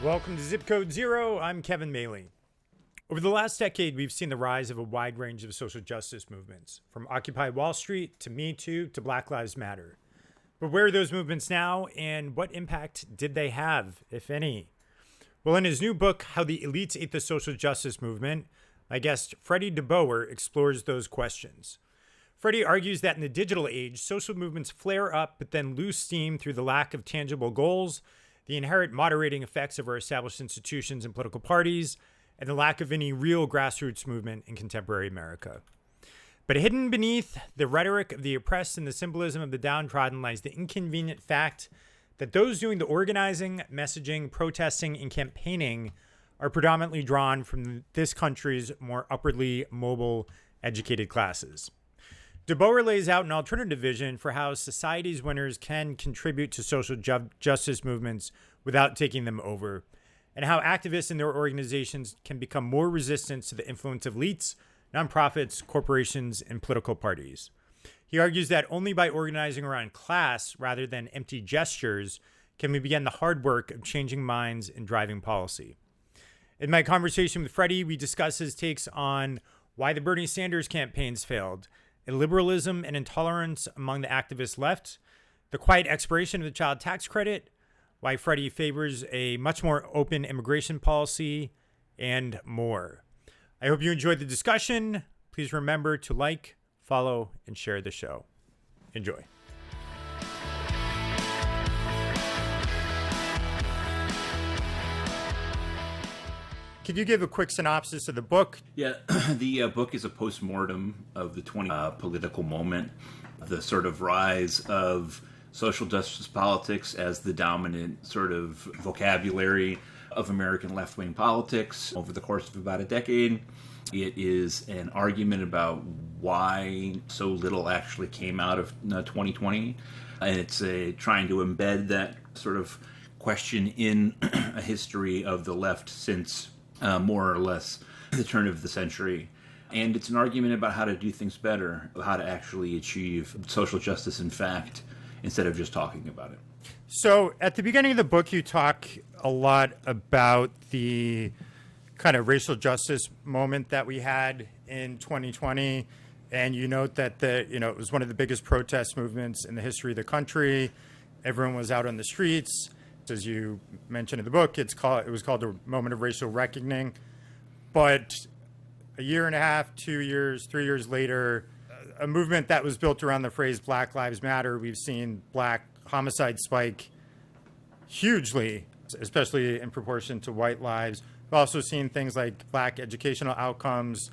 Welcome to Zip Code Zero. I'm Kevin Maley. Over the last decade, we've seen the rise of a wide range of social justice movements, from Occupy Wall Street to Me Too to Black Lives Matter. But where are those movements now, and what impact did they have, if any? Well, in his new book, How the Elites Ate the Social Justice Movement, my guest Freddie DeBoer explores those questions. Freddie argues that in the digital age, social movements flare up but then lose steam through the lack of tangible goals, the inherent moderating effects of our established institutions and political parties, and the lack of any real grassroots movement in contemporary America. But hidden beneath the rhetoric of the oppressed and the symbolism of the downtrodden lies the inconvenient fact that those doing the organizing, messaging, protesting, and campaigning are predominantly drawn from this country's more upwardly mobile, educated classes. DeBoer lays out an alternative vision for how society's winners can contribute to social justice movements without taking them over, and how activists and their organizations can become more resistant to the influence of elites, nonprofits, corporations, and political parties. He argues that only by organizing around class rather than empty gestures can we begin the hard work of changing minds and driving policy. In my conversation with Freddie, we discuss his takes on why the Bernie Sanders campaigns failed, illiberalism and intolerance among the activist left, the quiet expiration of the child tax credit, why Freddie favors a much more open immigration policy, and more. I hope you enjoyed the discussion. Please remember to like, follow, and share the show. Enjoy. Could you give a quick synopsis of the book? Yeah, the book is a postmortem of the 20 political moment, the sort of rise of social justice politics as the dominant sort of vocabulary of American left-wing politics over the course of about a decade. It is an argument about why so little actually came out of 2020, and it's trying to embed that sort of question in a history of the left since more or less the turn of the century. And it's an argument about how to do things better, how to actually achieve social justice in fact, instead of just talking about it. So at the beginning of the book, you talk a lot about the kind of racial justice moment that we had in 2020. And you note that it was one of the biggest protest movements in the history of the country. Everyone was out on the streets. As you mentioned in the book, it was called a moment of racial reckoning. But a year and a half, 2 years, 3 years later, a movement that was built around the phrase Black Lives Matter, we've seen black homicide spike hugely, especially in proportion to white lives. We've also seen things like black educational outcomes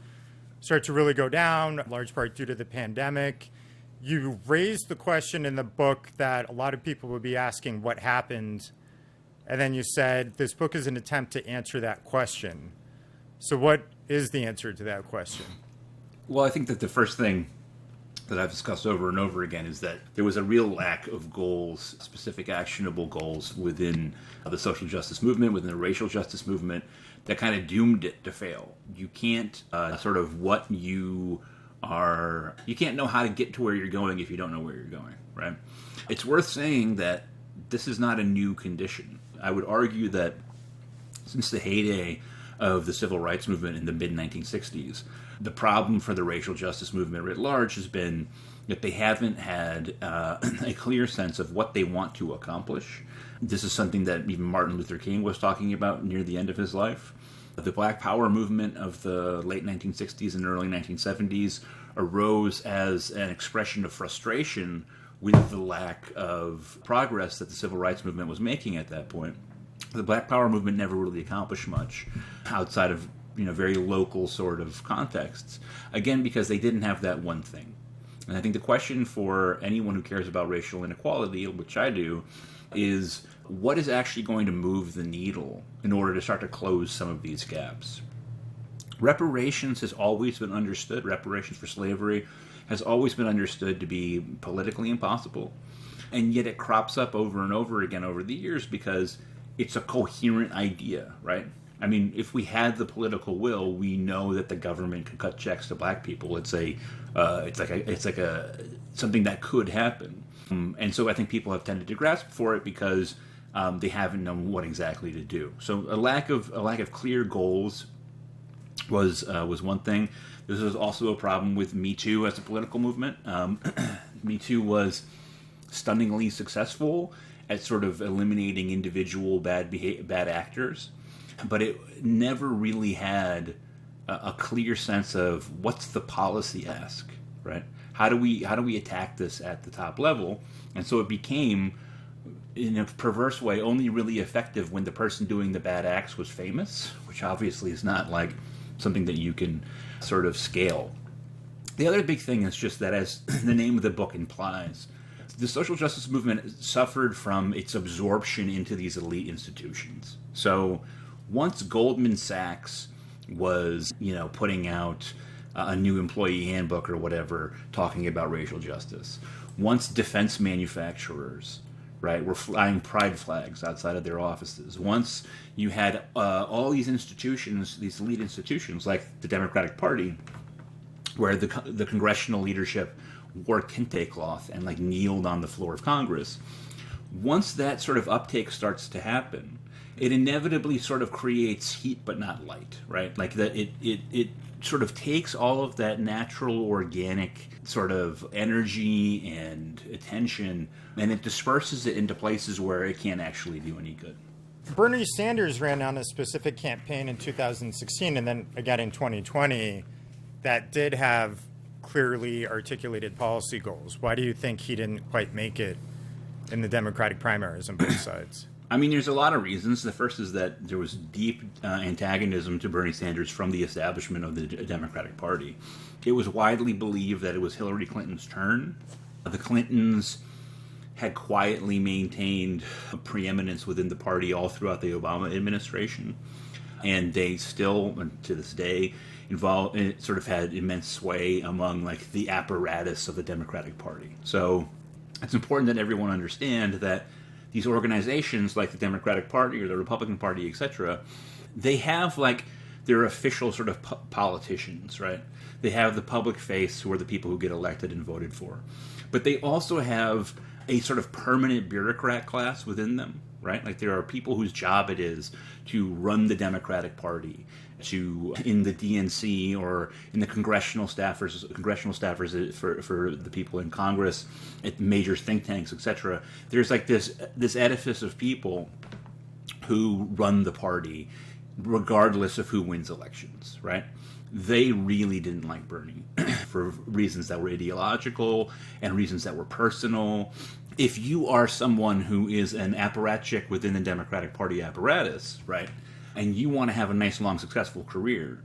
start to really go down, in large part due to the pandemic. You raised the question in the book that a lot of people would be asking what happened. And then you said, this book is an attempt to answer that question. So what is the answer to that question? Well, I think that the first thing that I've discussed over and over again is that there was a real lack of goals, specific actionable goals within the social justice movement, within the racial justice movement, that kind of doomed it to fail. You can't you can't know how to get to where you're going if you don't know where you're going, right? It's worth saying that this is not a new condition. I would argue that since the heyday of the civil rights movement in the mid-1960s, the problem for the racial justice movement writ large has been that they haven't had a clear sense of what they want to accomplish. This is something that even Martin Luther King was talking about near the end of his life. The Black Power movement of the late 1960s and early 1970s arose as an expression of frustration with the lack of progress that the civil rights movement was making at that point. The Black Power movement never really accomplished much outside of very local sort of contexts, again, because they didn't have that one thing. And I think the question for anyone who cares about racial inequality, which I do, is what is actually going to move the needle in order to start to close some of these gaps? Reparations has always been understood, reparations for slavery has always been understood to be politically impossible. And yet it crops up over and over again over the years because it's a coherent idea, right? I mean, if we had the political will, we know that the government could cut checks to black people. It's like something that could happen. And so I think people have tended to grasp for it because they haven't known what exactly to do. So a lack of clear goals was one thing. This was also a problem with Me Too as a political movement. Me Too was stunningly successful at sort of eliminating individual bad actors, but it never really had a clear sense of what's the policy ask, right? How do we attack this at the top level? And so it became, in a perverse way, only really effective when the person doing the bad acts was famous, which obviously is not like something that you can sort of scale. The other big thing is just that, as the name of the book implies, the social justice movement suffered from its absorption into these elite institutions. So once Goldman Sachs was, putting out a new employee handbook or whatever, talking about racial justice, once defense manufacturers, right, were flying pride flags outside of their offices, once you had all these institutions, these elite institutions like the Democratic Party, where the congressional leadership wore kente cloth and kneeled on the floor of Congress. Once that sort of uptake starts to happen, it inevitably sort of creates heat but not light, right? Like that it sort of takes all of that natural, organic sort of energy and attention, and it disperses it into places where it can't actually do any good. Bernie Sanders ran on a specific campaign in 2016 and then again in 2020 that did have clearly articulated policy goals. Why do you think he didn't quite make it in the Democratic primaries on both sides? I mean, there's a lot of reasons. The first is that there was deep antagonism to Bernie Sanders from the establishment of the Democratic Party. It was widely believed that it was Hillary Clinton's turn. The Clintons had quietly maintained a preeminence within the party all throughout the Obama administration, and they still, to this day, sort of had immense sway among the apparatus of the Democratic Party. So it's important that everyone understand that these organizations like the Democratic Party or the Republican Party, etc., they have their official sort of politicians, right? They have the public face who are the people who get elected and voted for. But they also have a sort of permanent bureaucrat class within them, right? There are people whose job it is to run the Democratic Party, in the DNC or in the congressional staffers for the people in Congress, at major think tanks, etc. There's this edifice of people who run the party regardless of who wins elections, right? They really didn't like Bernie for reasons that were ideological and reasons that were personal. If you are someone who is an apparatchik within the Democratic Party apparatus, right, and you want to have a nice, long, successful career,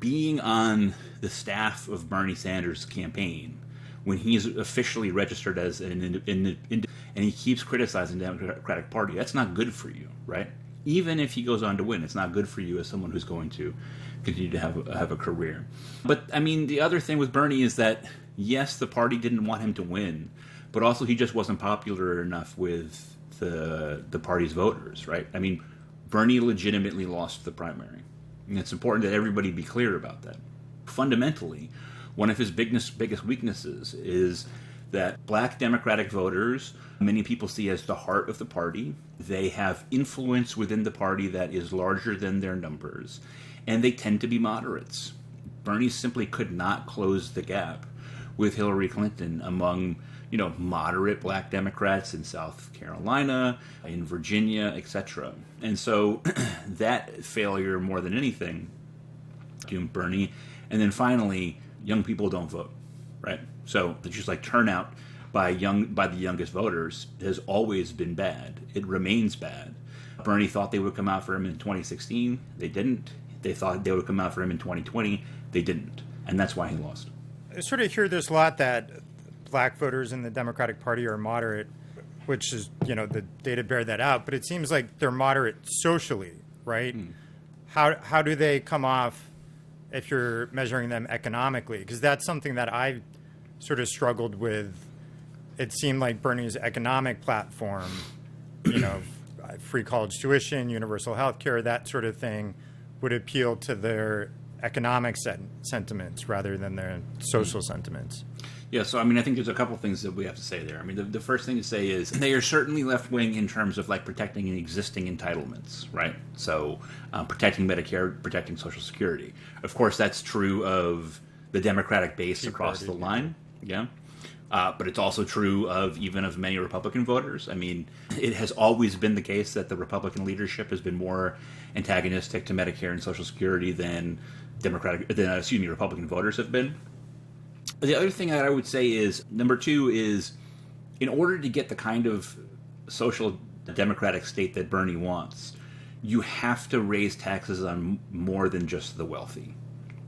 being on the staff of Bernie Sanders' campaign when he's officially registered as and he keeps criticizing the Democratic Party, that's not good for you, right? Even if he goes on to win, it's not good for you as someone who's going to continue to have a career. But, I mean, the other thing with Bernie is that, yes, the party didn't want him to win, but also he just wasn't popular enough with the party's voters, right? I mean, Bernie legitimately lost the primary. And it's important that everybody be clear about that. Fundamentally, one of his biggest weaknesses is that black Democratic voters, many people see as the heart of the party. They have influence within the party that is larger than their numbers, and they tend to be moderates. Bernie simply could not close the gap with Hillary Clinton among, moderate black Democrats in South Carolina, in Virginia, etc. And so that failure, more than anything, doomed Bernie. And then finally, young people don't vote, right? So just turnout by the youngest voters has always been bad. It remains bad. Bernie thought they would come out for him in 2016. They didn't. They thought they would come out for him in 2020. They didn't. And that's why he lost. I sort of hear this a lot that black voters in the Democratic Party are moderate, which is, the data bear that out. But it seems like they're moderate socially, right? How do they come off if you're measuring them economically? Because that's something that I sort of struggled with. It seemed like Bernie's economic platform, free college tuition, universal health care, that sort of thing, would appeal to their economic sentiments rather than their social sentiments. Yeah, so I mean, I think there's a couple things that we have to say there. I mean, the first thing to say is they are certainly left-wing in terms of like protecting existing entitlements, right? So protecting Medicare, protecting Social Security. Of course, that's true of the Democratic base across the line, yeah. But it's also true of many Republican voters. I mean, it has always been the case that the Republican leadership has been more antagonistic to Medicare and Social Security than Republican voters have been. The other thing that I would say is, number two is, in order to get the kind of social democratic state that Bernie wants, you have to raise taxes on more than just the wealthy.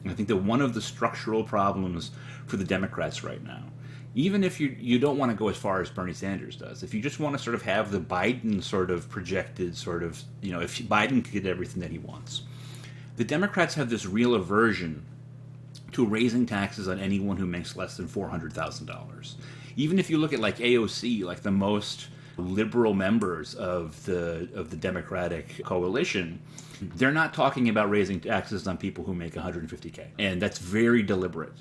And I think that one of the structural problems for the Democrats right now, even if you don't want to go as far as Bernie Sanders does, if you just want to sort of have the Biden sort of projected sort of, if Biden could get everything that he wants, the Democrats have this real aversion to raising taxes on anyone who makes less than $400,000. Even if you look at like AOC, like the most liberal members of the Democratic coalition, they're not talking about raising taxes on people who make $150K, and that's very deliberate.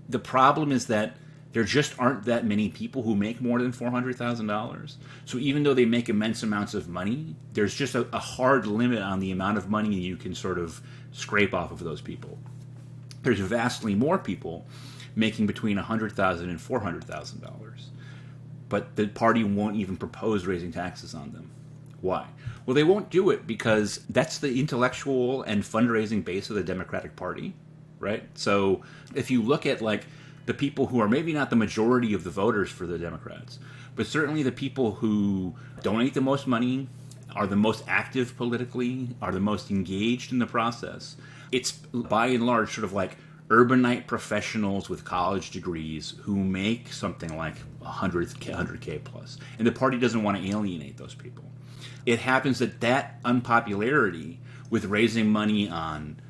The problem is that there just aren't that many people who make more than $400,000. So even though they make immense amounts of money, there's just a hard limit on the amount of money you can sort of scrape off of those people. There's vastly more people making between $100,000 and $400,000, but the party won't even propose raising taxes on them. Why? Well, they won't do it because that's the intellectual and fundraising base of the Democratic Party, right? So if you look at like the people who are maybe not the majority of the voters for the Democrats, but certainly the people who donate the most money, are the most active politically, are the most engaged in the process, it's by and large sort of like urbanite professionals with college degrees who make something like 100K plus. And the party doesn't want to alienate those people. It happens that unpopularity with raising money on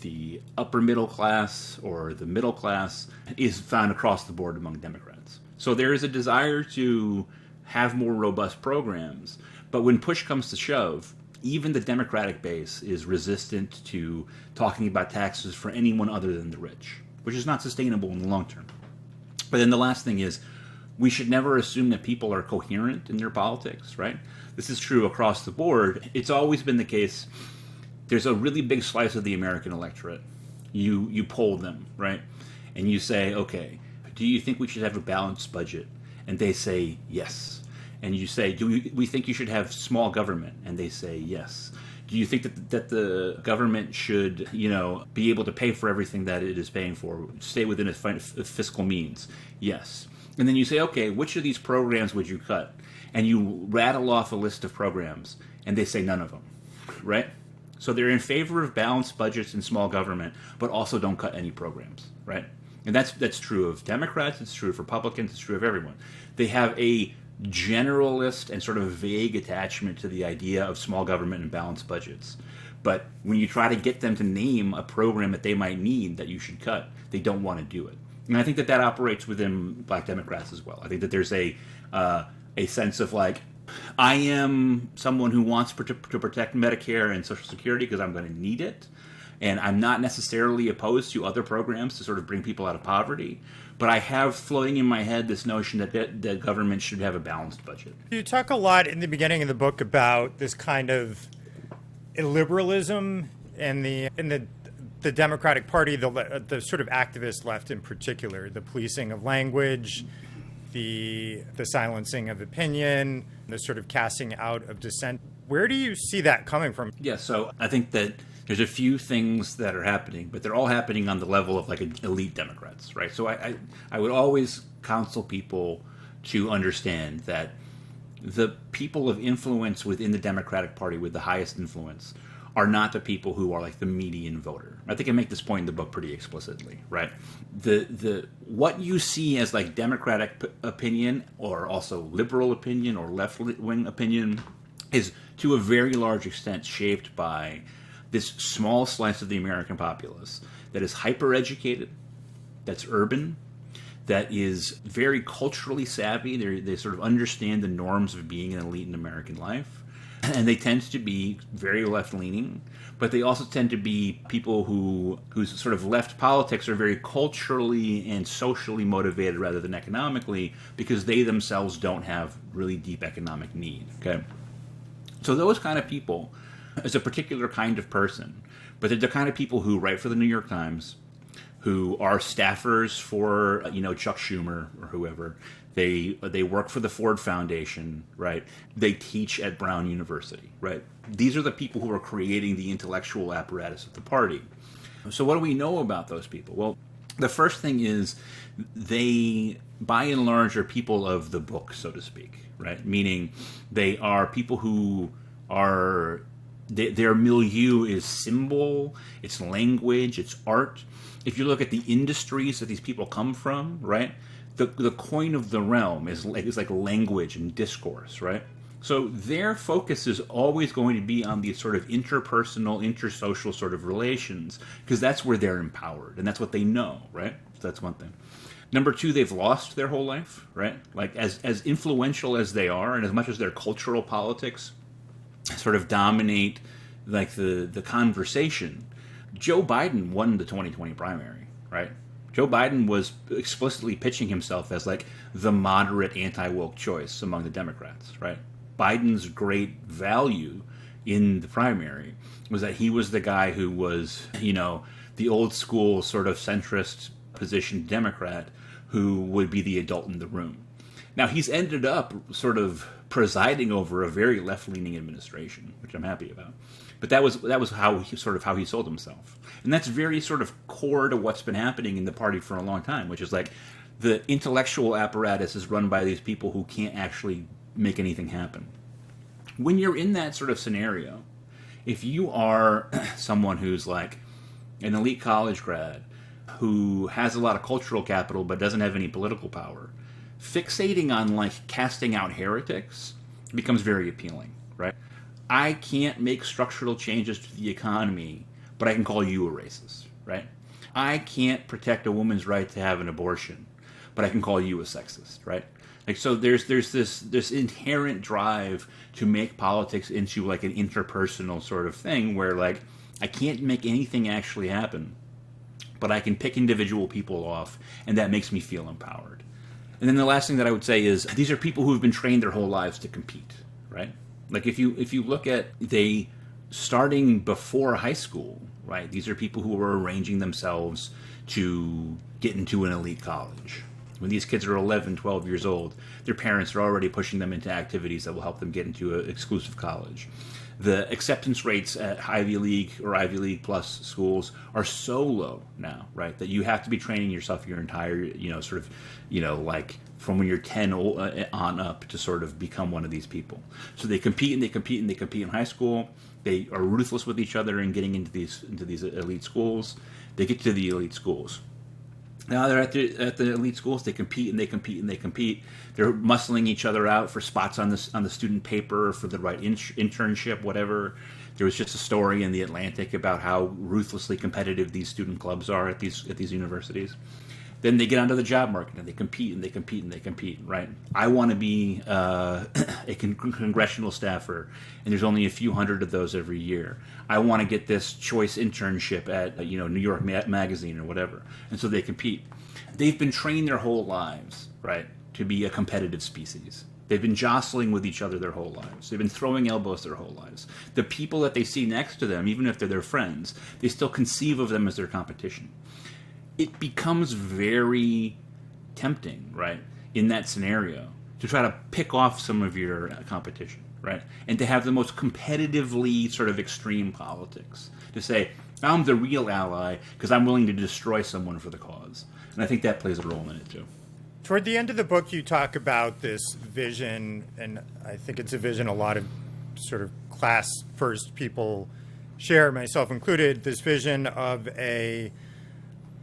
the upper middle class or the middle class is found across the board among Democrats. So there is a desire to have more robust programs, but when push comes to shove, even the Democratic base is resistant to talking about taxes for anyone other than the rich, which is not sustainable in the long term. But then the last thing is, we should never assume that people are coherent in their politics, right? This is true across the board. It's always been the case. There's a really big slice of the American electorate. You poll them, right? And you say, okay, do you think we should have a balanced budget? And they say yes. And you say, do we think you should have small government? And they say yes. Do you think that the government should, be able to pay for everything that it is paying for, stay within its fiscal means? Yes. And then you say, okay, which of these programs would you cut? And you rattle off a list of programs, and they say none of them, right? So they're in favor of balanced budgets and small government, but also don't cut any programs, right? And that's true of Democrats, it's true of Republicans, it's true of everyone. They have a generalist and sort of vague attachment to the idea of small government and balanced budgets. But when you try to get them to name a program that they might need that you should cut, they don't want to do it. And I think that operates within Black Democrats as well. I think that there's a sense of like, I am someone who wants to protect Medicare and Social Security because I'm going to need it. And I'm not necessarily opposed to other programs to sort of bring people out of poverty. But I have floating in my head this notion that the government should have a balanced budget. You talk a lot in the beginning of the book about this kind of illiberalism in the Democratic Party, the sort of activist left in particular, the policing of language, the silencing of opinion, the sort of casting out of dissent. Where do you see that coming from? Yeah, so I think that there's a few things that are happening, but they're all happening on the level of like elite Democrats, right? So I would always counsel people to understand that the people of influence within the Democratic Party with the highest influence are not the people who are like the median voter. I think I make this point in the book pretty explicitly, right? The what you see as like Democratic opinion or also liberal opinion or left-wing opinion is to a very large extent shaped by this small slice of the American populace that is hyper-educated, that's urban, that is very culturally savvy. They sort of understand the norms of being an elite in American life. and they tend to be very left-leaning, but they also tend to be people whose sort of left politics are very culturally and socially motivated rather than economically, because they themselves don't have really deep economic need. Okay, so those kind of people is a particular kind of person, but they're the kind of people who write for the New York Times, who are staffers for Chuck Schumer or whoever. They work for the Ford Foundation, right? They teach at Brown University, right? These are the people who are creating the intellectual apparatus of the party. So what do we know about those people? Well, the first thing is they, by and large, are people of the book, so to speak, right? Meaning they are people who are, their milieu is symbol, it's language, it's art. If you look at the industries that these people come from, right? The coin of the realm is like language and discourse, right? So their focus is always going to be on these sort of interpersonal, intersocial sort of relations, because that's where they're empowered, and that's what they know, right? So that's one thing. Number two, they've lost their whole life, right? Like as influential as they are, and as much as their cultural politics sort of dominate like the conversation, Joe Biden won the 2020 primary, right? Joe Biden was explicitly pitching himself as like the moderate anti-woke choice among the Democrats, right? Biden's great value in the primary was that he was the guy who was, the old school sort of centrist positioned Democrat who would be the adult in the room. Now he's ended up sort of presiding over a very left-leaning administration, which I'm happy about. But that was how he sold himself. And that's very sort of core to what's been happening in the party for a long time, which is like the intellectual apparatus is run by these people who can't actually make anything happen. When you're in that sort of scenario, if you are someone who's like an elite college grad who has a lot of cultural capital but doesn't have any political power, fixating on like casting out heretics becomes very appealing, right? I can't make structural changes to the economy, but I can call you a racist, right? I can't protect a woman's right to have an abortion, but I can call you a sexist, right? Like, so there's this inherent drive to make politics into like an interpersonal sort of thing where like I can't make anything actually happen, but I can pick individual people off, and that makes me feel empowered. And then the last thing that I would say is these are people who have been trained their whole lives to compete, right? Like if you look at they starting before high school, right? These are people who are arranging themselves to get into an elite college. When these kids are 11, 12 years old, their parents are already pushing them into activities that will help them get into an exclusive college. The acceptance rates at Ivy League or Ivy League plus schools are so low now, right? That you have to be training yourself your entire, like from when you're 10 on up to sort of become one of these people. So they compete and they compete and they compete in high school. They are ruthless with each other in getting into these elite schools. They get to the elite schools. Now they're at the elite schools. They compete and they compete and they compete. They're muscling each other out for spots on the student paper, for the right internship, whatever. There was just a story in the Atlantic about how ruthlessly competitive these student clubs are at these universities. Then they get onto the job market and they compete and they compete and they compete, right? I want to be a congressional staffer, and there's only a few hundred of those every year. I want to get this choice internship at New York Magazine or whatever, and so they compete. They've been trained their whole lives, right, to be a competitive species. They've been jostling with each other their whole lives. They've been throwing elbows their whole lives. The people that they see next to them, even if they're their friends, they still conceive of them as their competition. It becomes very tempting, right, in that scenario to try to pick off some of your competition, right, and to have the most competitively sort of extreme politics. To say, I'm the real ally because I'm willing to destroy someone for the cause. And I think that plays a role in it, too. Toward the end of the book, you talk about this vision, and I think it's a vision a lot of sort of class-first people share, myself included, this vision of a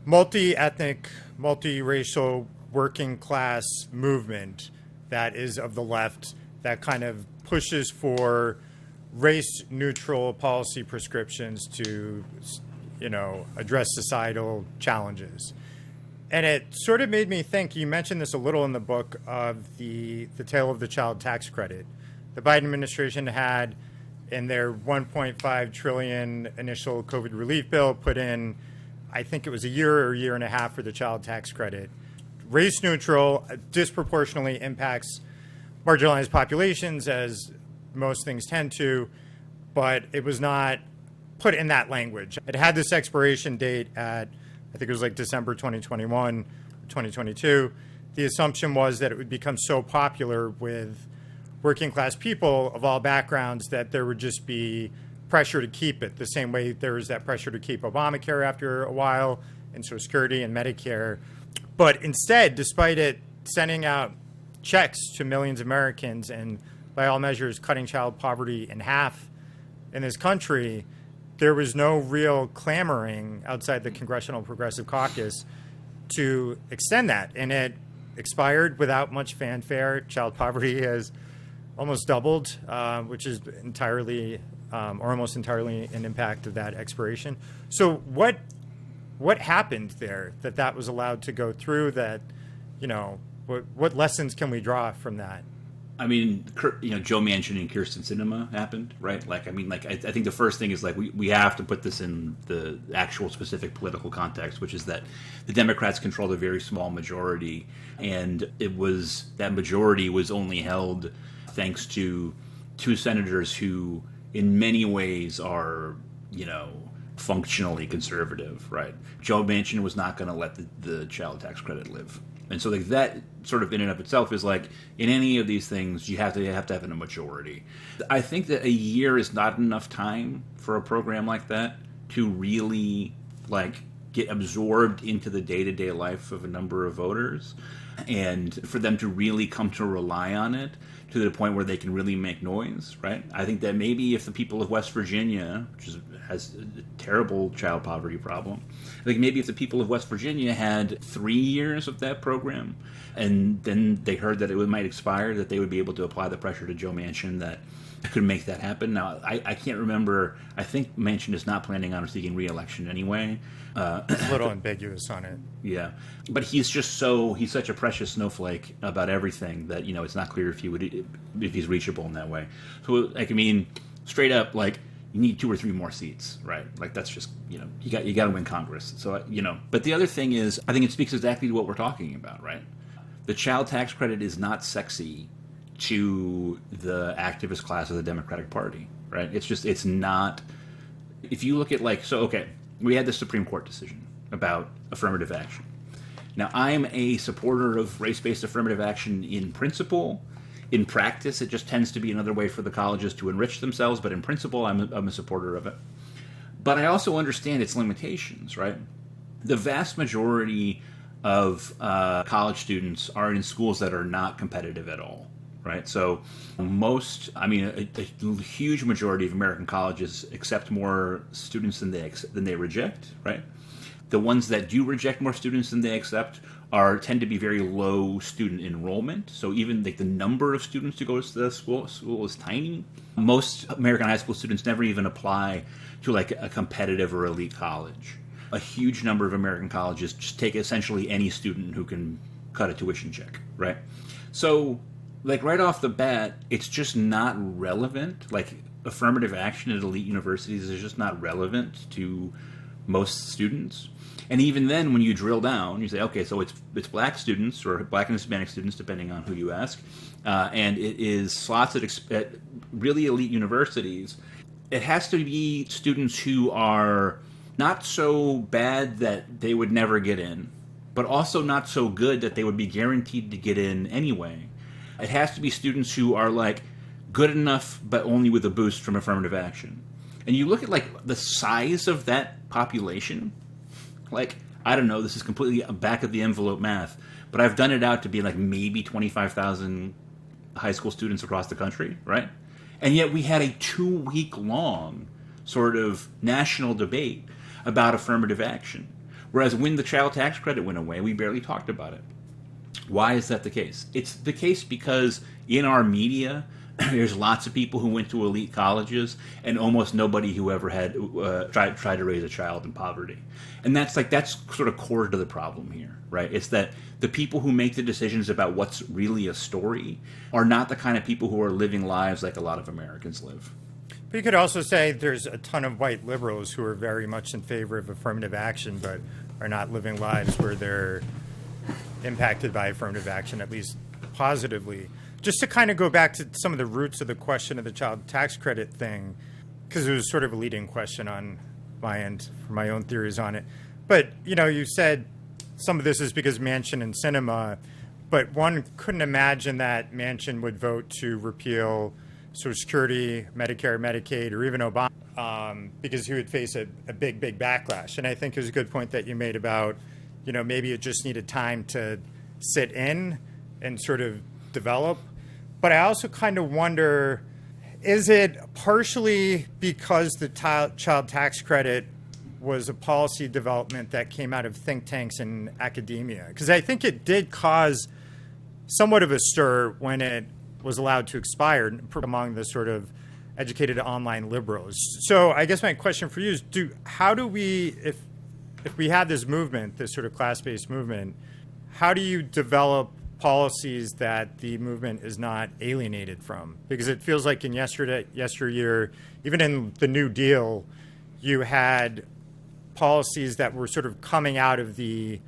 multi-ethnic, multi-racial working class movement that is of the left, that kind of pushes for race-neutral policy prescriptions to, address societal challenges. And it sort of made me think, you mentioned this a little in the book, of the tale of the child tax credit. The Biden administration had in their 1.5 trillion initial COVID relief bill, put in, I think it was a year or year and a half for the child tax credit. Race neutral, disproportionately impacts marginalized populations, as most things tend to, but it was not put in that language. It had this expiration date at, I think it was like December 2021, 2022. The assumption was that it would become so popular with working class people of all backgrounds that there would just be pressure to keep it, the same way there was that pressure to keep Obamacare after a while, and Social Security and Medicare. But instead, despite it sending out checks to millions of Americans and by all measures cutting child poverty in half in this country, there was no real clamoring outside the Congressional Progressive Caucus to extend that. And it expired without much fanfare. Child poverty has almost doubled, which is entirely or almost entirely an impact of that expiration. So what happened there that was allowed to go through? That, you know, what lessons can we draw from that? I mean, Joe Manchin and Kyrsten Sinema happened, right? Like, I mean, like, I think the first thing is, like, we have to put this in the actual specific political context, which is that the Democrats controlled a very small majority, and that majority was only held thanks to two senators who, in many ways, are, you know, functionally conservative, right? Joe Manchin was not going to let the child tax credit live. And so, like, that sort of in and of itself is, like, in any of these things, you have to have a majority. I think that a year is not enough time for a program like that to really, like, get absorbed into the day-to-day life of a number of voters, and for them to really come to rely on it to the point where they can really make noise, right? I think that maybe if the people of West Virginia, which has a terrible child poverty problem, I think maybe if the people of West Virginia had 3 years of that program, and then they heard that it might expire, that they would be able to apply the pressure to Joe Manchin that could make that happen. Now, I can't remember. I think Manchin is not planning on seeking re-election anyway. It's a little ambiguous on it. Yeah, but he's such a precious snowflake about everything that, you know, it's not clear if he's reachable in that way. So, like, I mean, straight up, like, you need 2 or 3 more seats, right? Like, that's just, you know, you got to win Congress. So, you know, but the other thing is, I think it speaks exactly to what we're talking about, right? The child tax credit is not sexy to the activist class of the Democratic Party, right? It's not. If you look at, like, so, okay, we had the Supreme Court decision about affirmative action. Now, I'm a supporter of race-based affirmative action in principle. In practice, it just tends to be another way for the colleges to enrich themselves, but in principle, I'm a supporter of it. But I also understand its limitations, right? The vast majority of college students are in schools that are not competitive at all, right? So a huge majority of American colleges accept more students than they reject, right? The ones that do reject more students than they accept tend to be very low student enrollment. So even, like, the number of students who go to the school is tiny. Most American high school students never even apply to, like, a competitive or elite college. A huge number of American colleges just take essentially any student who can cut a tuition check, right? So, like, right off the bat, it's just not relevant. Like, affirmative action at elite universities is just not relevant to most students. And even then, when you drill down, you say, okay, so it's black students or black and Hispanic students, depending on who you ask, and it is slots at really elite universities. It has to be students who are not so bad that they would never get in, but also not so good that they would be guaranteed to get in anyway. It has to be students who are, like, good enough, but only with a boost from affirmative action. And you look at, like, the size of that population, like, I don't know, this is completely back of the envelope math, but I've done it out to be, like, maybe 25,000 high school students across the country, right? And yet we had a 2-week-long sort of national debate about affirmative action. Whereas when the child tax credit went away, we barely talked about it. Why is that the case? It's the case because in our media, there's lots of people who went to elite colleges and almost nobody who ever had tried to raise a child in poverty. And that's sort of core to the problem here, right? It's that the people who make the decisions about what's really a story are not the kind of people who are living lives like a lot of Americans live. But you could also say there's a ton of white liberals who are very much in favor of affirmative action, but are not living lives where they're impacted by affirmative action, at least positively. Just to kind of go back to some of the roots of the question of the child tax credit thing, because it was sort of a leading question on my end for my own theories on it. But, you said some of this is because Manchin and Sinema, but one couldn't imagine that Manchin would vote to repeal Social Security, Medicare, Medicaid, or even Obama, because he would face a big, big backlash. And I think it was a good point that you made about, maybe it just needed time to sit in and sort of develop. But I also kind of wonder, is it partially because the child tax credit was a policy development that came out of think tanks and academia? Because I think it did cause somewhat of a stir when it was allowed to expire among the sort of educated online liberals. So I guess my question for you is, how do we, if we have this movement, this sort of class-based movement, how do you develop policies that the movement is not alienated from? Because it feels like in yesteryear, even in the New Deal, you had policies that were sort of coming out of the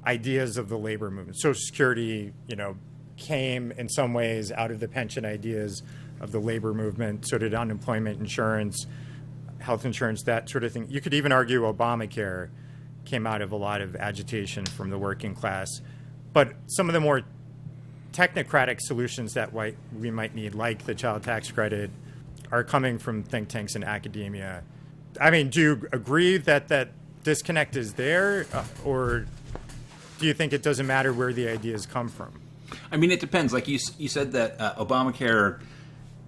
ideas of the labor movement. Social Security, came in some ways out of the pension ideas of the labor movement, so did unemployment insurance, health insurance, that sort of thing. You could even argue Obamacare came out of a lot of agitation from the working class. But some of the more technocratic solutions that we might need, like the child tax credit, are coming from think tanks and academia. I mean, do you agree that disconnect is there, or do you think it doesn't matter where the ideas come from? I mean, it depends. Like you said that Obamacare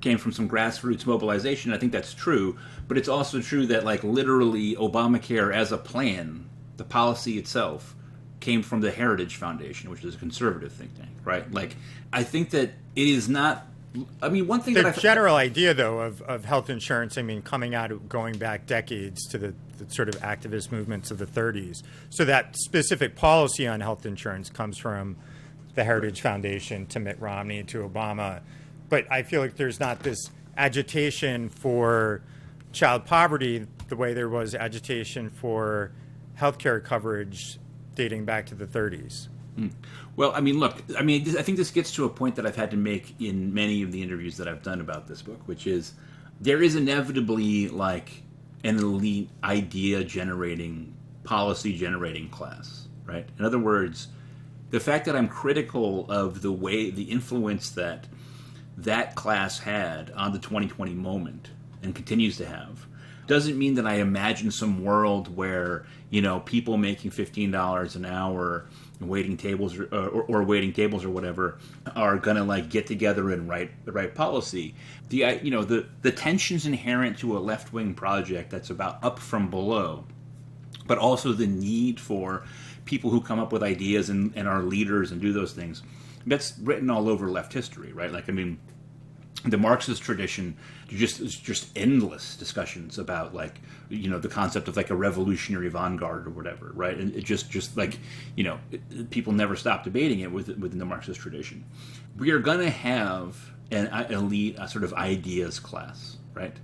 came from some grassroots mobilization. I think that's true. But it's also true that, like, literally Obamacare as a plan, the policy itself, came from the Heritage Foundation, which is a conservative think tank, right? Like, I think that it is not... I mean, one thing the general idea, though, of health insurance, coming out of going back decades to the sort of activist movements of the 30s. So that specific policy on health insurance comes from the Heritage Foundation to Mitt Romney to Obama. But I feel like there's not this agitation for child poverty the way there was agitation for healthcare coverage dating back to the 30s. Well, I mean, look, I think this gets to a point that I've had to make in many of the interviews that I've done about this book, which is there is inevitably like an elite idea-generating, policy-generating class, right? In other words, the fact that I'm critical of the influence that class had on the 2020 moment and continues to have doesn't mean that I imagine some world where, people making $15 an hour and waiting tables or waiting tables or whatever are going to like get together and write the right policy. The tensions inherent to a left-wing project that's about up from below, but also the need for people who come up with ideas and are leaders and do those things. That's written all over left history, right? Like, I mean, the Marxist tradition, just endless discussions about, like, the concept of like a revolutionary vanguard or whatever, right? And it just like, people never stop debating it within the Marxist tradition. We are going to have an elite sort of ideas class, right?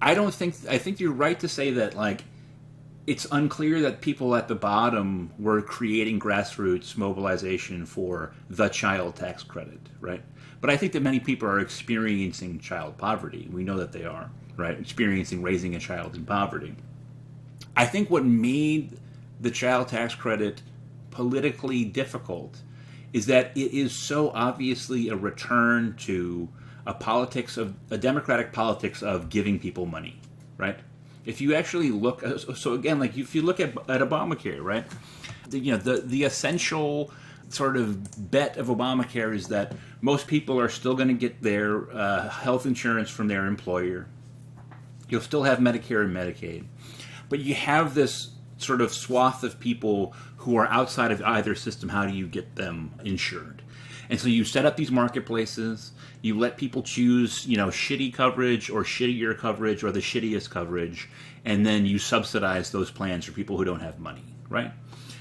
I think you're right to say that, like, it's unclear that people at the bottom were creating grassroots mobilization for the child tax credit, right? But I think that many people are experiencing child poverty. We know that they are, right? Experiencing raising a child in poverty. I think what made the child tax credit politically difficult is that it is so obviously a return to a democratic politics of giving people money, right? If you actually look, so again, like if you look at Obamacare, right? The essential sort of bet of Obamacare is that most people are still going to get their health insurance from their employer. You'll still have Medicare and Medicaid. But you have this sort of swath of people who are outside of either system. How do you get them insured? And so you set up these marketplaces, you let people choose, shitty coverage or shittier coverage or the shittiest coverage, and then you subsidize those plans for people who don't have money, right?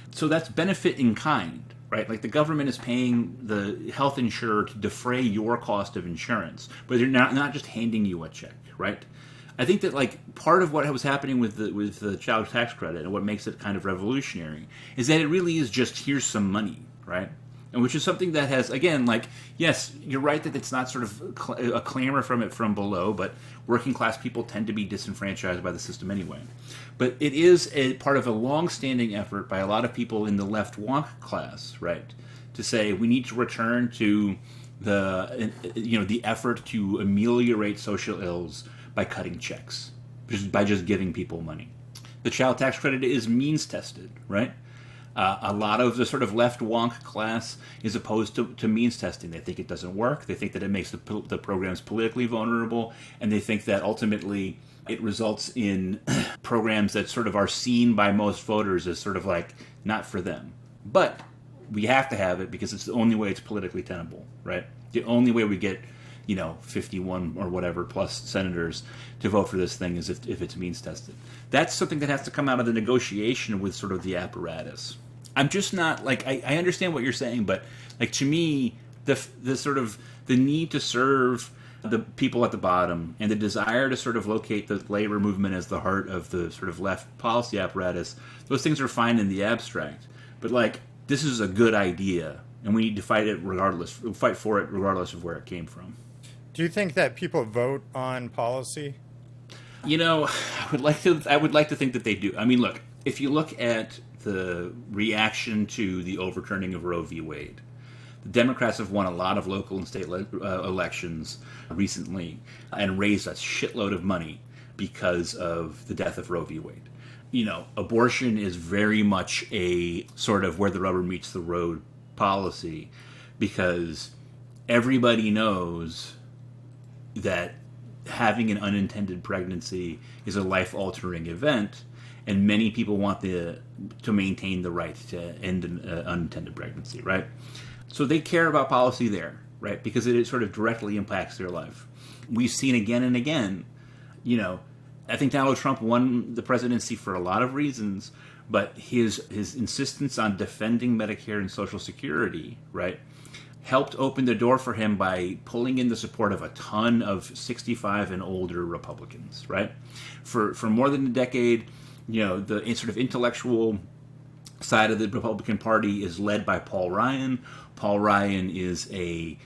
So that's benefit in kind, right? Like the government is paying the health insurer to defray your cost of insurance, but they're not just handing you a check, right? I think that like part of what was happening with the child tax credit and what makes it kind of revolutionary is that it really is just here's some money, right? And which is something that has, again, like, yes, you're right that it's not sort of a clamor from below, but working class people tend to be disenfranchised by the system anyway. But it is a part of a long-standing effort by a lot of people in the left wonk class, right, to say we need to return to the effort to ameliorate social ills by cutting checks, by just giving people money. The child tax credit is means tested, right? A lot of the sort of left wonk class is opposed to means testing. They think it doesn't work. They think that it makes the programs politically vulnerable, and they think that ultimately it results in programs that sort of are seen by most voters as sort of like not for them. But we have to have it because it's the only way it's politically tenable, right? The only way we get 51 or whatever plus senators to vote for this thing is if it's means tested. That's something that has to come out of the negotiation with sort of the apparatus. I'm just not like I understand what you're saying, but like to me, the sort of the need to serve the people at the bottom and the desire to sort of locate the labor movement as the heart of the sort of left policy apparatus, those things are fine in the abstract. But like this is a good idea, and we need to fight for it regardless of where it came from. Do you think that people vote on policy? I would like to think that they do. I mean, look, if you look at the reaction to the overturning of Roe v. Wade, the Democrats have won a lot of local and state elections recently and raised a shitload of money because of the death of Roe v. Wade. Abortion is very much a sort of where the rubber meets the road policy because everybody knows that having an unintended pregnancy is a life-altering event, and many people want to maintain the right to end an unintended pregnancy, right? So they care about policy there, right? Because it sort of directly impacts their life. We've seen again and again, I think Donald Trump won the presidency for a lot of reasons, but his insistence on defending Medicare and Social Security, right, helped open the door for him by pulling in the support of a ton of 65 and older Republicans, right? For more than a decade, the sort of intellectual side of the Republican Party is led by Paul Ryan. Paul Ryan is a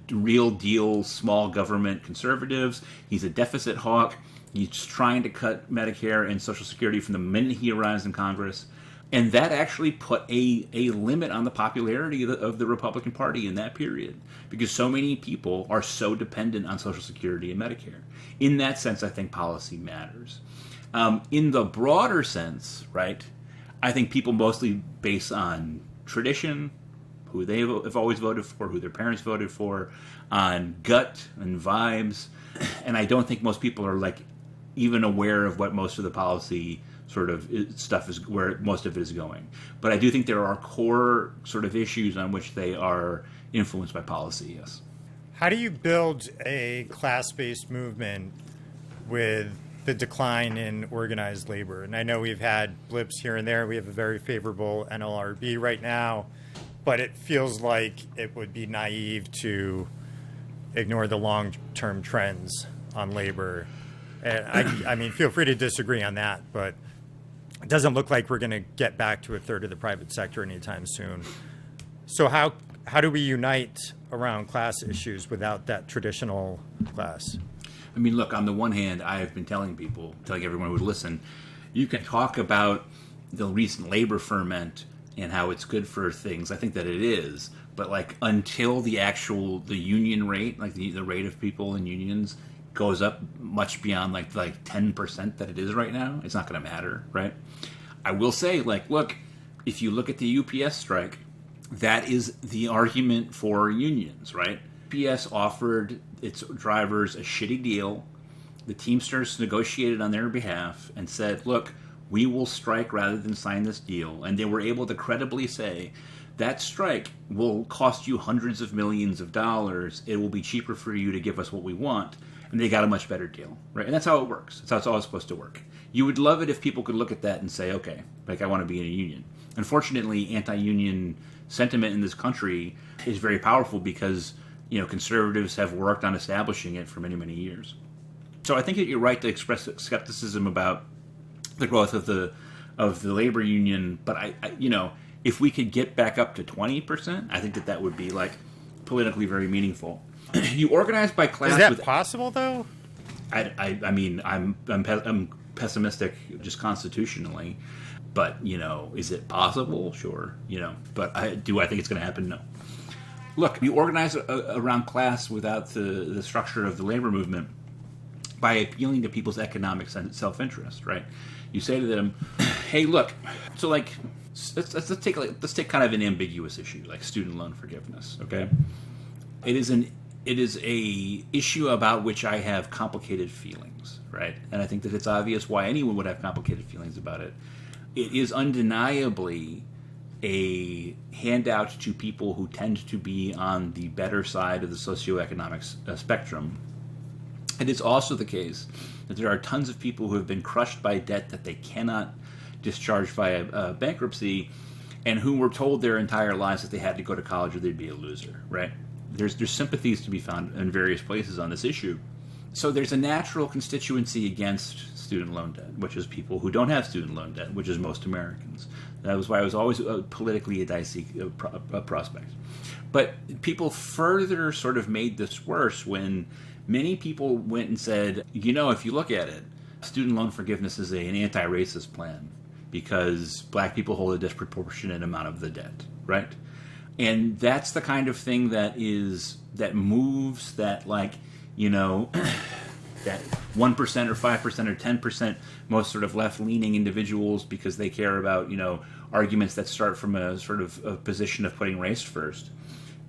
real deal small government conservative. He's a deficit hawk. He's trying to cut Medicare and Social Security from the minute he arrives in Congress. And that actually put a limit on the popularity of the Republican Party in that period because so many people are so dependent on Social Security and Medicare. In that sense, I think policy matters. In the broader sense, right, I think people mostly base on tradition, who they have always voted for, who their parents voted for, on gut and vibes. And I don't think most people are like even aware of what most of the policy sort of stuff is, where most of it is going. But I do think there are core sort of issues on which they are influenced by policy, yes. How do you build a class-based movement with the decline in organized labor? And I know we've had blips here and there. We have a very favorable NLRB right now, but it feels like it would be naive to ignore the long-term trends on labor. And I mean, feel free to disagree on that, but it doesn't look like we're going to get back to a third of the private sector anytime soon. So how do we unite around class issues without that traditional class? I mean, look, on the one hand, I have been telling everyone who would listen, you can talk about the recent labor ferment and how it's good for things. I think that it is. But like until the union rate, like the rate of people in unions goes up much beyond like 10% that it is right now, it's not going to matter, right? I will say, like, look, if you look at the UPS strike, that is the argument for unions, right? UPS offered its drivers a shitty deal. The Teamsters negotiated on their behalf and said, look, we will strike rather than sign this deal. And they were able to credibly say, that strike will cost you hundreds of millions of dollars. It will be cheaper for you to give us what we want. And they got a much better deal, right? And that's how it works. That's how it's always supposed to work. You would love it if people could look at that and say, okay, like I want to be in a union. Unfortunately, anti-union sentiment in this country is very powerful because, conservatives have worked on establishing it for many, many years. So I think that you're right to express skepticism about the growth of the labor union, but I if we could get back up to 20%, I think that would be like politically very meaningful. You organize by class. Is that possible though? I mean, I'm pessimistic just constitutionally, but is it possible? Sure, but I think it's going to happen? No. Look, you organize around class without the structure of the labor movement by appealing to people's economic self-interest, right? You say to them, "Hey, look, so like, let's take kind of an ambiguous issue like student loan forgiveness, okay? It is a issue about which I have complicated feelings, right? And I think that it's obvious why anyone would have complicated feelings about it. It is undeniably a handout to people who tend to be on the better side of the socioeconomic spectrum. It is also the case that there are tons of people who have been crushed by debt that they cannot discharge via bankruptcy, and who were told their entire lives that they had to go to college or they'd be a loser, right? There's sympathies to be found in various places on this issue. So there's a natural constituency against student loan debt, which is people who don't have student loan debt, which is most Americans. That was why it was always politically a dicey prospect. But people further sort of made this worse when many people went and said, if you look at it, student loan forgiveness is an anti-racist plan because black people hold a disproportionate amount of the debt, right? And that's the kind of thing that moves that that 1% or 5% or 10% most sort of left-leaning individuals because they care about, arguments that start from a sort of a position of putting race first.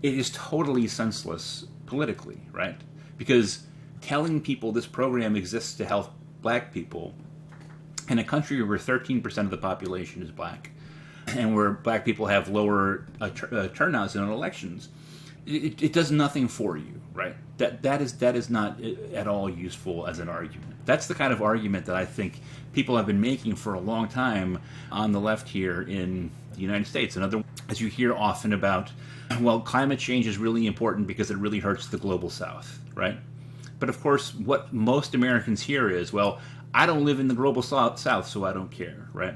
It is totally senseless politically, right? Because telling people this program exists to help black people in a country where 13% of the population is black and where black people have lower turnouts in elections, it does nothing for you, right? That is not at all useful as an argument. That's the kind of argument that I think people have been making for a long time on the left here in the United States. As you hear often about, well, climate change is really important because it really hurts the global South, right? But of course, what most Americans hear is, well, I don't live in the global South, so I don't care, right?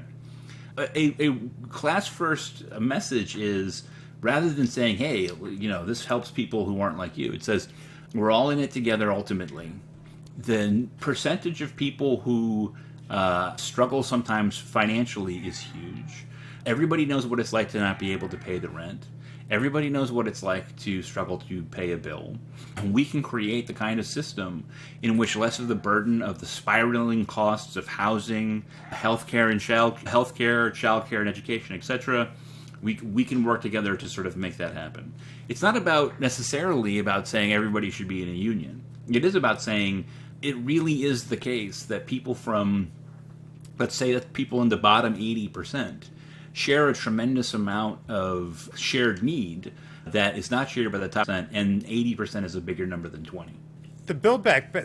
A class-first message is, rather than saying, hey, this helps people who aren't like you, it says, we're all in it together ultimately. The percentage of people who struggle sometimes financially is huge. Everybody knows what it's like to not be able to pay the rent. Everybody knows what it's like to struggle to pay a bill. And we can create the kind of system in which less of the burden of the spiraling costs of housing, healthcare, childcare, and education, etc. We can work together to sort of make that happen. It's not necessarily about saying everybody should be in a union. It is about saying it really is the case that people let's say that people in the bottom 80% share a tremendous amount of shared need that is not shared by the top 10%, and 80% is a bigger number than 20. The Build Back,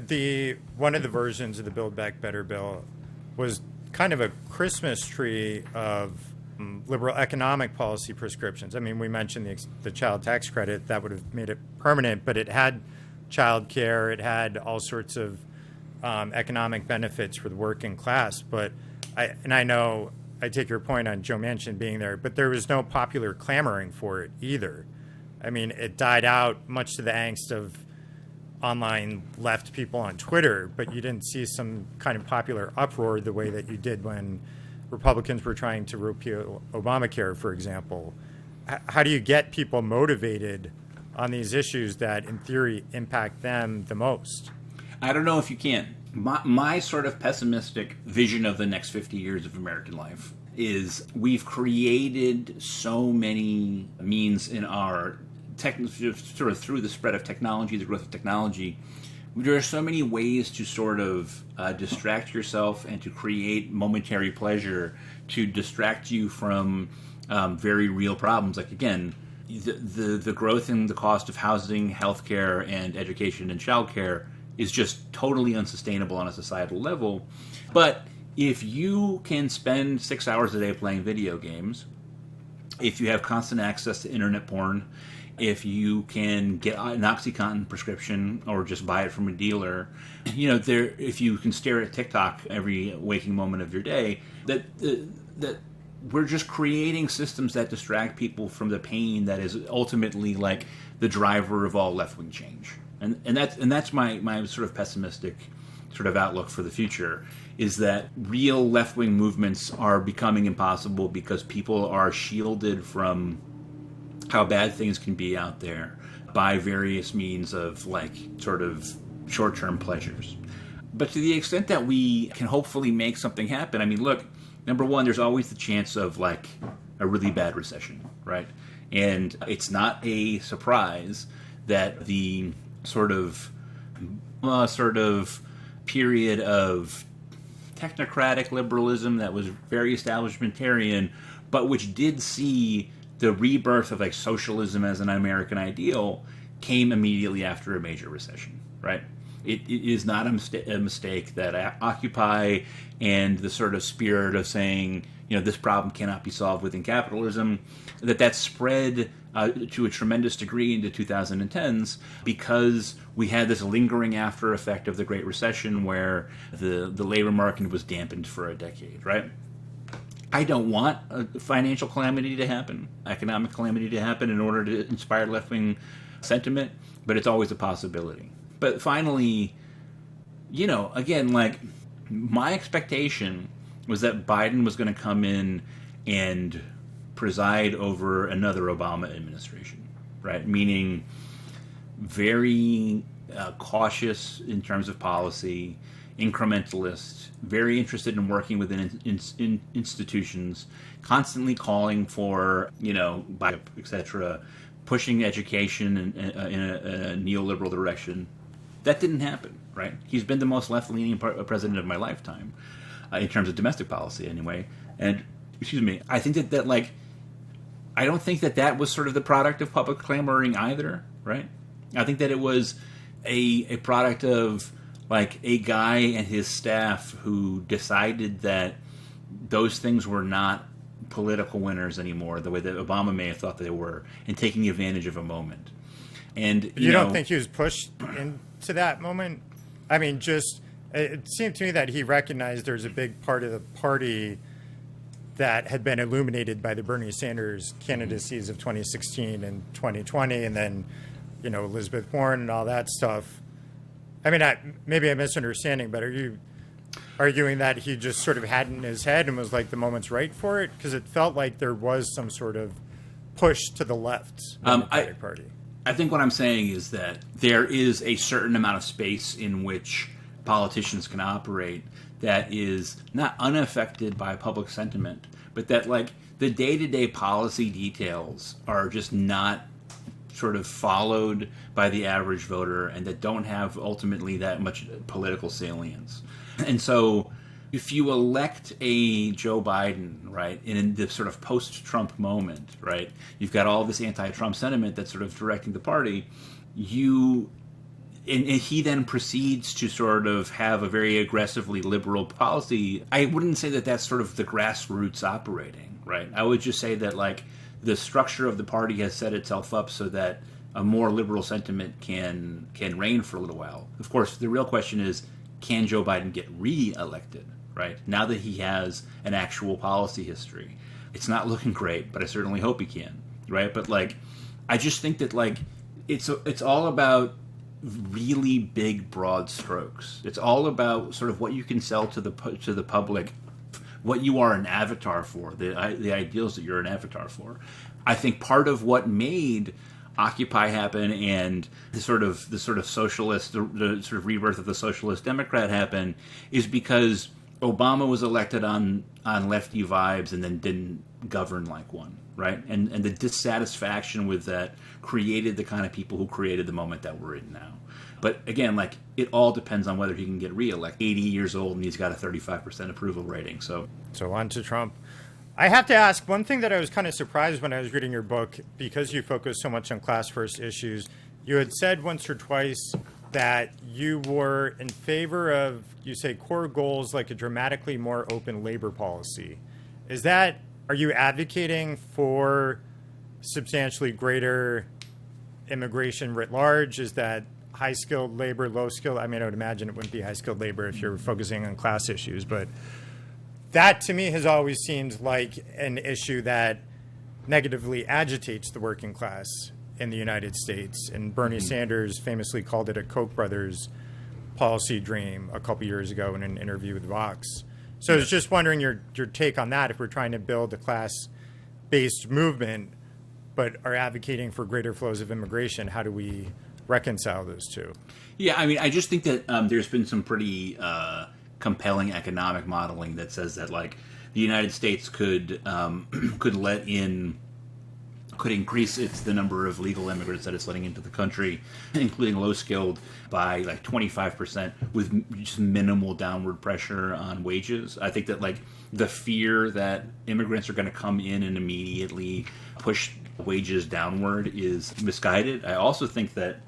one of the versions of the Build Back Better bill was kind of a Christmas tree of liberal economic policy prescriptions. I mean, we mentioned the child tax credit. That would have made it permanent, but it had child care. It had all sorts of economic benefits for the working class. But I know I take your point on Joe Manchin being there, but there was no popular clamoring for it either. I mean, it died out much to the angst of online left people on Twitter, but you didn't see some kind of popular uproar the way that you did when Republicans were trying to repeal Obamacare, for example. How do you get people motivated on these issues that, in theory, impact them the most? I don't know if you can. My sort of pessimistic vision of the next 50 years of American life is we've created so many means in our sort of through the spread of technology, the growth of technology. There are so many ways to sort of distract yourself and to create momentary pleasure to distract you from very real problems. Like, again, the growth in the cost of housing, healthcare, and education and childcare is just totally unsustainable on a societal level. But if you can spend 6 hours a day playing video games, if you have constant access to internet porn, if you can get an OxyContin prescription or just buy it from a dealer, if you can stare at TikTok every waking moment of your day, that we're just creating systems that distract people from the pain that is ultimately like the driver of all left-wing change. And that's my sort of pessimistic sort of outlook for the future, is that real left-wing movements are becoming impossible because people are shielded from how bad things can be out there by various means of like sort of short-term pleasures. But to the extent that we can hopefully make something happen, I mean, look, number one, there's always the chance of like a really bad recession, right? And it's not a surprise that the sort of period of technocratic liberalism that was very establishmentarian, but which did see the rebirth of like socialism as an American ideal, came immediately after a major recession, right? It is not a mistake that Occupy and the sort of spirit of saying, this problem cannot be solved within capitalism, that spread to a tremendous degree into 2010s because we had this lingering after effect of the Great Recession where the labor market was dampened for a decade, right? I don't want a financial calamity to happen, economic calamity to happen in order to inspire left-wing sentiment, but it's always a possibility. But finally, again, like, my expectation was that Biden was going to come in and preside over another Obama administration, right? Meaning very cautious in terms of policy, incrementalist, very interested in working within institutions, constantly calling for, etc., pushing education in a neoliberal direction. That didn't happen, right? He's been the most left-leaning president of my lifetime, in terms of domestic policy, anyway. And, I think that like, I don't think that was sort of the product of public clamoring either, right? I think that it was a product of like a guy and his staff who decided that those things were not political winners anymore, the way that Obama may have thought they were, and taking advantage of a moment. And you don't think he was pushed into that moment? I mean, it seemed to me that he recognized there's a big part of the party that had been illuminated by the Bernie Sanders candidacies of 2016 and 2020, and then, Elizabeth Warren and all that stuff. I mean, maybe I'm misunderstanding, but are you arguing that he just sort of had it in his head and was like, the moment's right for it? Because it felt like there was some sort of push to the left in the Democratic Party. I think what I'm saying is that there is a certain amount of space in which politicians can operate that is not unaffected by public sentiment, but that like the day-to-day policy details are just not sort of followed by the average voter and that don't have ultimately that much political salience. And so if you elect a Joe Biden, right, in this sort of post-Trump moment, right, you've got all this anti-Trump sentiment that's sort of directing the party, and he then proceeds to sort of have a very aggressively liberal policy. I wouldn't say that that's sort of the grassroots operating, right? I would just say that like the structure of the party has set itself up so that a more liberal sentiment can reign for a little while. Of course, the real question is, can Joe Biden get re-elected, right? Now that he has an actual policy history. It's not looking great, but I certainly hope he can, right? But like, I just think that like, it's all about really big, broad strokes. It's all about sort of what you can sell to the public, what you are an avatar for, the ideals that you're an avatar for. I think part of what made Occupy happen and the sort of socialist, the sort of rebirth of the socialist Democrat happen is because Obama was elected on lefty vibes and then didn't govern like one, right? And the dissatisfaction with that created the kind of people who created the moment that we're in now. But again, like, it all depends on whether he can get reelected. 80 years old and he's got a 35% approval rating. So on to Trump. I have to ask, one thing that I was kind of surprised when I was reading your book, because you focus so much on class first issues, you had said once or twice that you were in favor of, you say, core goals like a dramatically more open labor policy. Are you advocating for substantially greater immigration writ large? Is that high-skilled labor, low-skilled? I mean, I would imagine it wouldn't be high-skilled labor if you're focusing on class issues, but that to me has always seemed like an issue that negatively agitates the working class in the United States. And Bernie Sanders famously called it a Koch brothers policy dream a couple years ago in an interview with Vox. So I was just wondering your take on that. If we're trying to build a class-based movement but are advocating for greater flows of immigration, how do we reconcile those two? Yeah, I mean, I just think that there's been some pretty compelling economic modeling that says that, like, the United States could increase the number of legal immigrants that it's letting into the country, including low-skilled, by like 25% with just minimal downward pressure on wages. I think that, like, the fear that immigrants are going to come in and immediately push wages downward is misguided. I also think that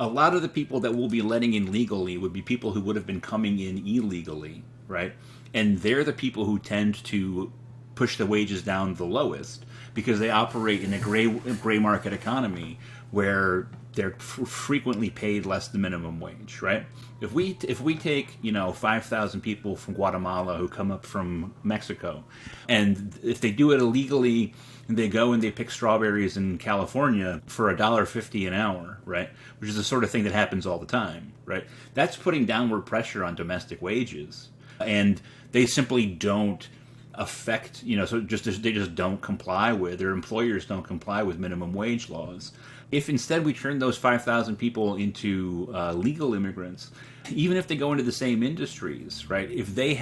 a lot of the people that we'll be letting in legally would be people who would have been coming in illegally, right? And they're the people who tend to push the wages down the lowest because they operate in a gray market economy where they're frequently paid less than minimum wage, right? If we take 5,000 people from Guatemala who come up from Mexico, and if they do it illegally, they go and they pick strawberries in California for $1.50 an hour, right? Which is the sort of thing that happens all the time, right? That's putting downward pressure on domestic wages, and they simply don't affect, so they just don't comply with, their employers don't comply with minimum wage laws. If instead we turn those 5,000 people into legal immigrants, even if they go into the same industries, right? If they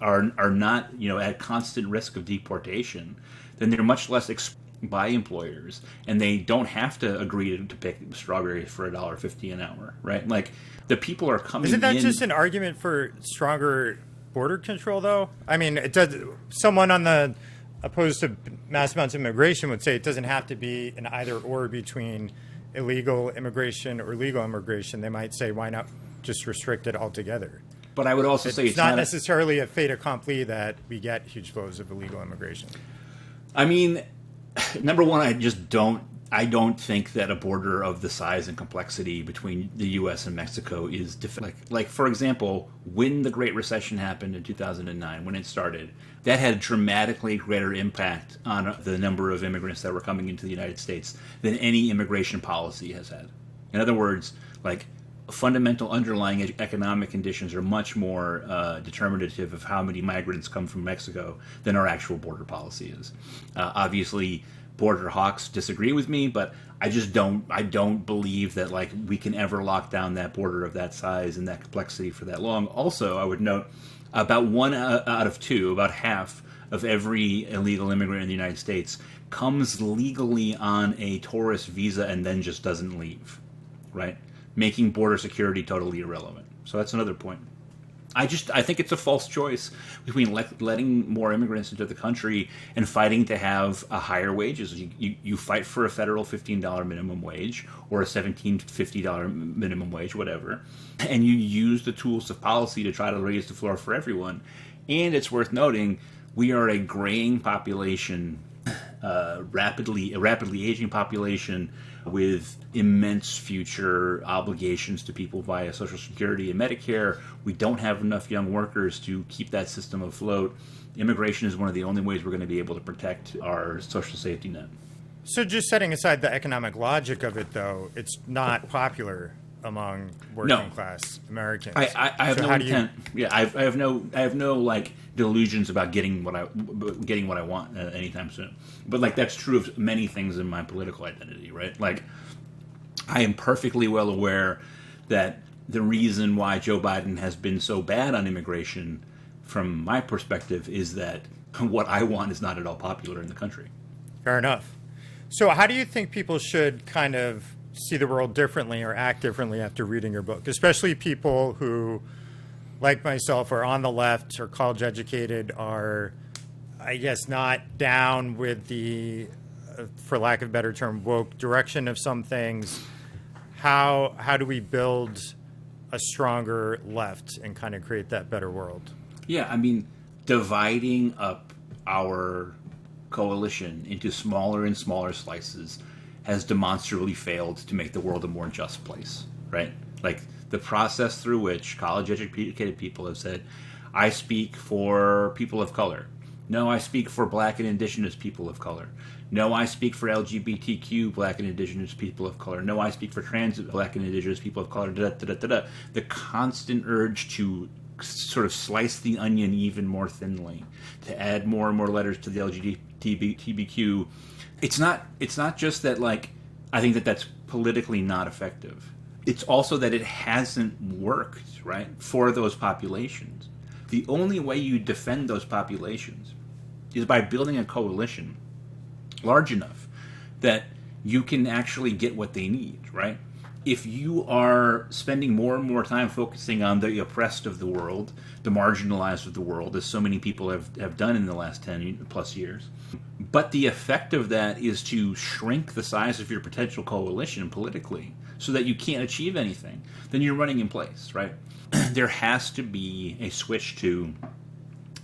are not at constant risk of deportation, then they're much less by employers, and they don't have to agree to pick strawberries for $1.50 an hour, right? Like, the people are coming. Isn't that just an argument for stronger border control, though? I mean, it does. Someone on the opposed to mass amounts of immigration would say it doesn't have to be an either or between illegal immigration or legal immigration. They might say, why not just restrict it altogether? But I would also say it's not necessarily a fait accompli that we get huge flows of illegal immigration. I mean, number one, I don't think that a border of the size and complexity between the U.S. and Mexico is like, for example, when the Great Recession happened in 2009, when it started, that had a dramatically greater impact on the number of immigrants that were coming into the United States than any immigration policy has had. In other words, like, fundamental underlying economic conditions are much more determinative of how many migrants come from Mexico than our actual border policy is. Obviously, border hawks disagree with me, but I don't believe that, like, we can ever lock down that border of that size and that complexity for that long. Also, I would note about 1 out of 2, about half of every illegal immigrant in the United States comes legally on a tourist visa and then just doesn't leave, right? Making border security totally irrelevant. So that's another point. I think it's a false choice between letting more immigrants into the country and fighting to have higher wages. You fight for a federal $15 minimum wage or a $17.50 minimum wage, whatever, and you use the tools of policy to try to raise the floor for everyone. And it's worth noting, we are a graying population, a rapidly aging population with immense future obligations to people via Social Security and Medicare. We don't have enough young workers to keep that system afloat. Immigration is one of the only ways we're going to be able to protect our social safety net. So just setting aside the economic logic of it, though, it's not popular among working class Americans. I have no intent. Yeah, I have no like delusions about getting what I want anytime soon. But, like, that's true of many things in my political identity, right? Like, I am perfectly well aware that the reason why Joe Biden has been so bad on immigration, from my perspective, is that what I want is not at all popular in the country. Fair enough. So how do you think people should kind of see the world differently or act differently after reading your book, especially people who, like myself, are on the left or college educated, are, I guess, not down with the, for lack of a better term, woke direction of some things? How do we build a stronger left and kind of create that better world? Yeah, I mean, dividing up our coalition into smaller and smaller slices has demonstrably failed to make the world a more just place, right? Like the process through which college-educated people have said, I speak for people of color. No, I speak for black and indigenous people of color. No, I speak for LGBTQ black and indigenous people of color. No, I speak for trans black and indigenous people of color. The constant urge to sort of slice the onion even more thinly, to add more and more letters to the LGBTQ. It's not just that, like, I think that that's politically not effective. It's also that it hasn't worked, right, for those populations. The only way you defend those populations is by building a coalition large enough that you can actually get what they need, right? If you are spending more and more time focusing on the oppressed of the world, the marginalized of the world, as so many people have done in the last 10 plus years, but the effect of that is to shrink the size of your potential coalition politically so that you can't achieve anything, then you're running in place, right? There has to be a switch to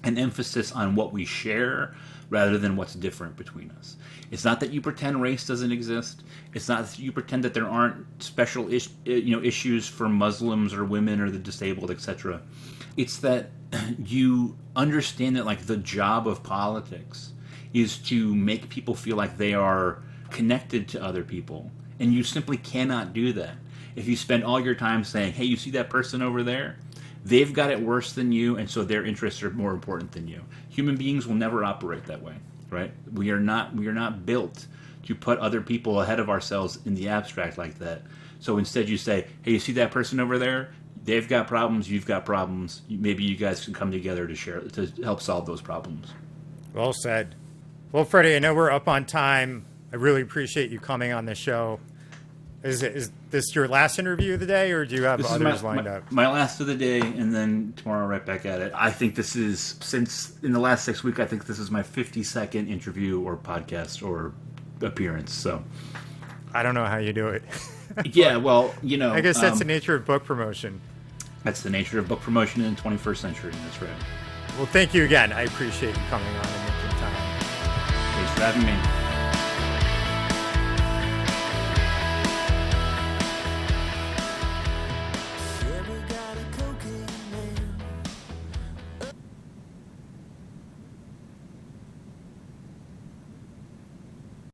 an emphasis on what we share rather than what's different between us. It's not that you pretend race doesn't exist. It's not that you pretend that there aren't special issues for Muslims or women or the disabled, etc. It's that you understand that, like, the job of politics is to make people feel like they are connected to other people, and you simply cannot do that if you spend all your time saying, hey, you see that person over there? They've got it worse than you, and so their interests are more important than you. Human beings will never operate that way, right? We are not built to put other people ahead of ourselves in the abstract like that. So instead you say, hey, you see that person over there? They've got problems, you've got problems. Maybe you guys can come together to help solve those problems. Well said. Well, Freddie, I know we're up on time. I really appreciate you coming on the show. Is this your last interview of the day, or do you have others lined up? My last of the day, and then tomorrow right back at it. I think this is, since in the last 6 weeks, I think this is my 52nd interview or podcast or appearance. So I don't know how you do it. Yeah, well, you know. I guess that's the nature of book promotion. That's the nature of book promotion in the 21st century. That's right. Well, thank you again. I appreciate you coming on and making time. Thanks for having me.